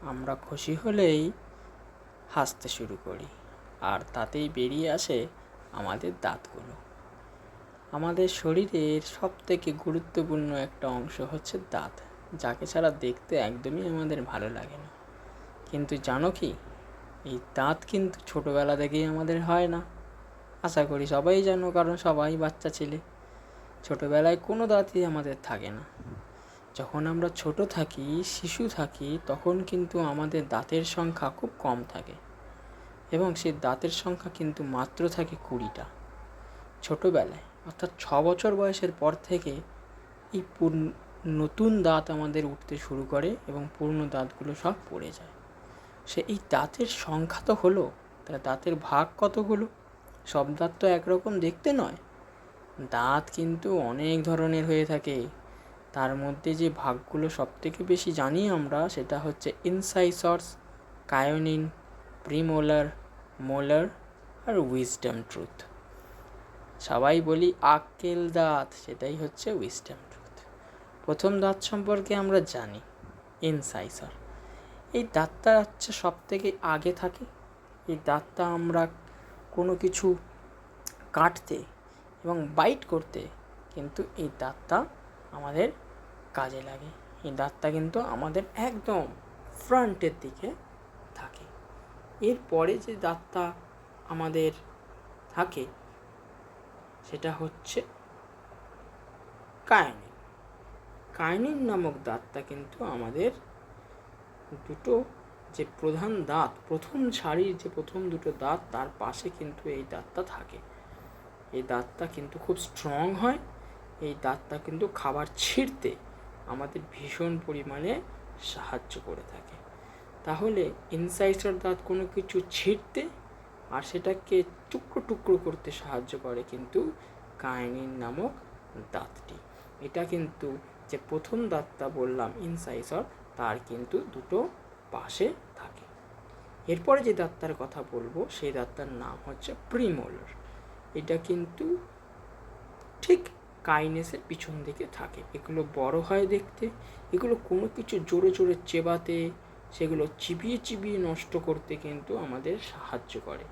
আমরা খুশি হলেই হাসতে শুরু করি, আর তাতেই বেরিয়ে আসে আমাদের দাঁতগুলো। আমাদের শরীরের সবথেকে গুরুত্বপূর্ণ একটা অংশ হচ্ছে দাঁত, যাকে ছাড়া দেখতে একদমই আমাদের ভালো লাগে না। কিন্তু জানো কি, এই দাঁত কিন্তু ছোটোবেলা থেকেই আমাদের হয় না। আশা করি সবাই জানো, কারণ সবাই বাচ্চা ছেলে। ছোটোবেলায় কোনো দাঁতই আমাদের থাকে না। যখন আমরা ছোট থাকি, শিশু থাকি, তখন কিন্তু আমাদের দাঁতের সংখ্যা খুব কম থাকে, এবং সেই দাঁতের সংখ্যা কিন্তু মাত্র থাকে 20টা। ছোটোবেলায় অর্থাৎ 6 বছর বয়সের পর থেকে এই নতুন দাঁত আমাদের উঠতে শুরু করে এবং পুরনো দাঁতগুলো সব পড়ে যায়। এই দাঁতের সংখ্যা তো হলো, তাহলে দাঁতের ভাগ কতগুলো? সব দাঁত তো একরকম দেখতে নয়, দাঁত কিন্তু অনেক ধরনের হয়ে থাকে। তার মধ্যে যে ভাগগুলো সবথেকে বেশি জানি আমরা, সেটা হচ্ছে ইনসাইসর্স, কায়োনিন, প্রিমোলার, মোলার আর উইজডম টুথ। সবাই বলি আক্কেল দাঁত, সেটাই হচ্ছে উইজডম টুথ। প্রথম দাঁত সম্পর্কে আমরা জানি ইনসাইসর। এই দাঁতটা হচ্ছে সব থেকে আগে থাকে। এই দাঁতটা আমরা কোনো কিছু কাটতে এবং বাইট করতে কিন্তু এই দাঁতটা আমাদের কাজে লাগে। এই দাঁতটা কিন্তু আমাদের একদম ফ্রন্টের দিকে থাকে। এরপরে যে দাঁতটা আমাদের থাকে সেটা হচ্ছে কায়োনিন। কায়োনিন নামক দাঁতটা কিন্তু আমাদের দুটো যে প্রধান দাঁত, প্রথম সারির যে প্রথম দুটো দাঁত, তার পাশে কিন্তু এই দাঁতটা থাকে। এই দাঁতটা কিন্তু খুব স্ট্রং হয়। এই দাঁতটা কিন্তু খাবার ছিঁড়তে আমাদের ভীষণ পরিমাণে সাহায্য করে থাকে। তাহলে ইনসাইসার দাঁত কোনো কিছু ছিঁড়তে আর সেটাকে টুকরো টুকরো করতে সাহায্য করে কিন্তু কায়োনিন নামক দাঁতটি। এটা কিন্তু যে প্রথম দাঁতটা বললাম ইনসাইসার, তার কিন্তু দুটো পাশে থাকে। এরপরে যে দাঁতটার কথা বলবো সেই দাঁতটার নাম হচ্ছে প্রিমোলার। এটা কিন্তু ঠিক কাইনেসের পিছন দিকে থাকে। এগুলো বড় হয় দেখতে, এগুলো কোনো কিছু জোরে জোরে চেবাতে, সেগুলো চিবিয়ে চিবিয়ে নষ্ট করতে কিন্তু আমাদের সাহায্য করে।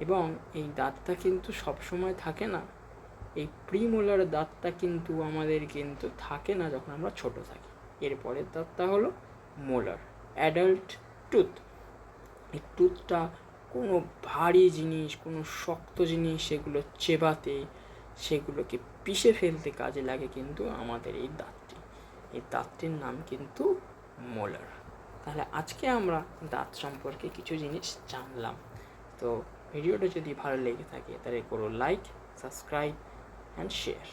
এবং এই দাঁতটা কিন্তু সবসময় থাকে না। এই প্রিমোলার দাঁতটা কিন্তু আমাদের কিন্তু থাকে না যখন আমরা ছোট থাকি। এরপরের দাঁতটা হলো মোলার, অ্যাডাল্ট টুথ। এই টুথটা কোনো ভারী জিনিস, কোনো শক্ত জিনিস, সেগুলো চেবাতে, সেগুলোকে পিষে ফেলতে কাজে লাগে কিন্তু আমাদের এই দাঁতটি। এই দাঁতটির নাম কিন্তু মোলার। তাহলে আজকে আমরা দাঁত সম্পর্কে কিছু জিনিস জানলাম। তো ভিডিওটা যদি ভালো লেগে থাকে তাহলে করো লাইক, সাবস্ক্রাইব অ্যান্ড শেয়ার।